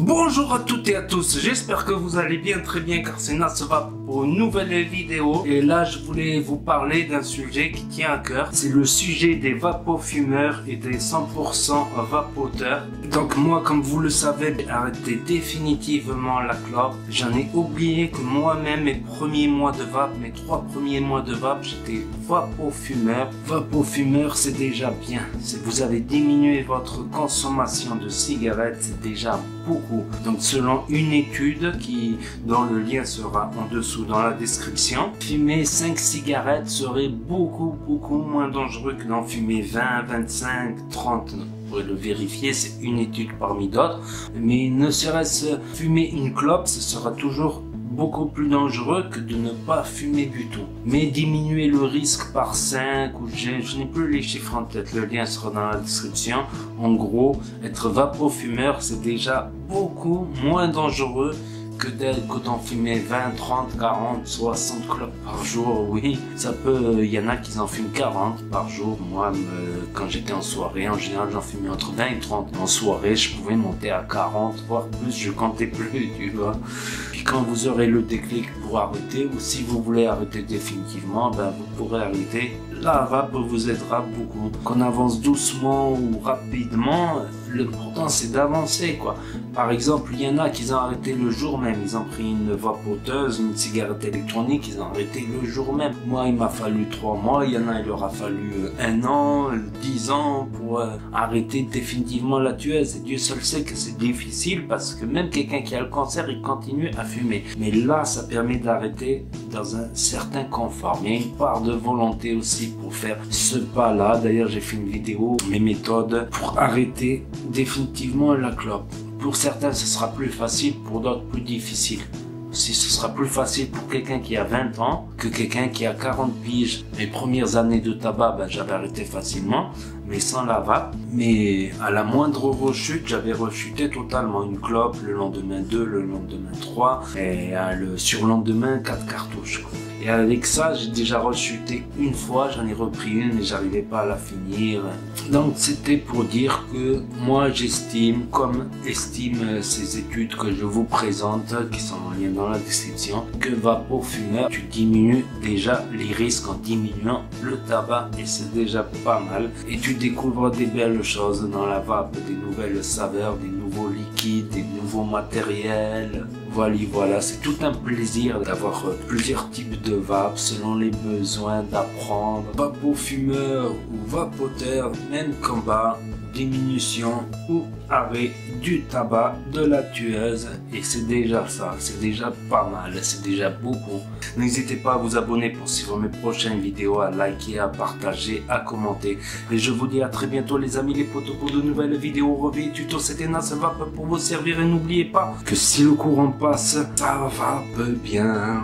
Bonjour à toutes et à tous, j'espère que vous allez bien, très bien, car c'est Nasva pour une nouvelle vidéo. Et là je voulais vous parler d'un sujet qui tient à cœur. C'est le sujet des vapofumeurs et des 100% vapoteurs. Donc moi, comme vous le savez, j'ai arrêté définitivement la clope. J'en ai oublié que moi-même, mes premiers mois de vape, mes 3 premiers mois de vape, j'étais vapofumeur. Vapofumeur, c'est déjà bien. Vous avez diminué votre consommation de cigarettes, c'est déjà beaucoup. Donc selon une étude dont le lien sera en dessous dans la description, fumer 5 cigarettes serait beaucoup moins dangereux que d'en fumer 20, 25, 30. Vous pourrez le vérifier, c'est une étude parmi d'autres. Mais ne serait-ce fumer une clope, ce sera toujours beaucoup plus dangereux que de ne pas fumer du tout. Mais diminuer le risque par 5 ou je n'ai plus les chiffres en tête, le lien sera dans la description. En gros, être vapofumeur, c'est déjà beaucoup moins dangereux que d'en fumer 20, 30, 40, 60 clopes par jour. Oui, ça peut, il y en a qui en fument 40 par jour. Moi, quand j'étais en soirée, en général, j'en fumais entre 20 et 30. En soirée, je pouvais monter à 40, voire plus, je comptais plus, tu vois. Puis quand vous aurez le déclic pour arrêter, ou si vous voulez arrêter définitivement, ben, vous pourrez arrêter. La vape vous aidera beaucoup. Qu'on avance doucement ou rapidement, l'important c'est d'avancer, quoi. Par exemple, il y en a qui ont arrêté le jour même. Ils ont pris une vapoteuse, une cigarette électronique, ils ont arrêté le jour même. Moi, il m'a fallu 3 mois. Il y en a, il leur a fallu 1 an, 10 ans pour arrêter définitivement la tueuse. Et Dieu seul sait que c'est difficile parce que même quelqu'un qui a le cancer, il continue à fumer. Mais là, ça permet d'arrêter dans un certain confort. Mais il y a une part de volonté aussi pour faire ce pas-là. D'ailleurs, j'ai fait une vidéo, mes méthodes pour arrêter définitivement la clope. Pour certains, ce sera plus facile, pour d'autres, plus difficile. Si ce sera plus facile pour quelqu'un qui a 20 ans que quelqu'un qui a 40 piges. Les premières années de tabac, ben, j'avais arrêté facilement, mais sans la vape. Mais à la moindre rechute, j'avais rechuté totalement. Une clope, le lendemain 2, le lendemain 3, et le surlendemain 4 cartouches. Et avec ça, j'ai déjà rechuté une fois, j'en ai repris une, mais j'arrivais pas à la finir. Donc c'était pour dire que moi j'estime, comme estiment ces études que je vous présente, qui sont en lien dans la description, que vapofumeur, tu diminues déjà les risques en diminuant le tabac, et c'est déjà pas mal. Et tu découvres des belles choses dans la vape, des nouvelles saveurs, des nouveaux liquides, des nouveaux matériels. Voilà, c'est tout un plaisir d'avoir plusieurs types de vape selon les besoins, d'apprendre. Vapofumeur ou vapoteur, même combat, diminution ou arrêt du tabac, de la tueuse, et c'est déjà ça, c'est déjà pas mal, c'est déjà beaucoup. N'hésitez pas à vous abonner pour suivre mes prochaines vidéos, à liker, à partager, à commenter, et je vous dis à très bientôt les amis, les potos, pour de nouvelles vidéos, revues, tutos. C'était Nasva pour vous servir, et n'oubliez pas que si le courant passe, ça va bien.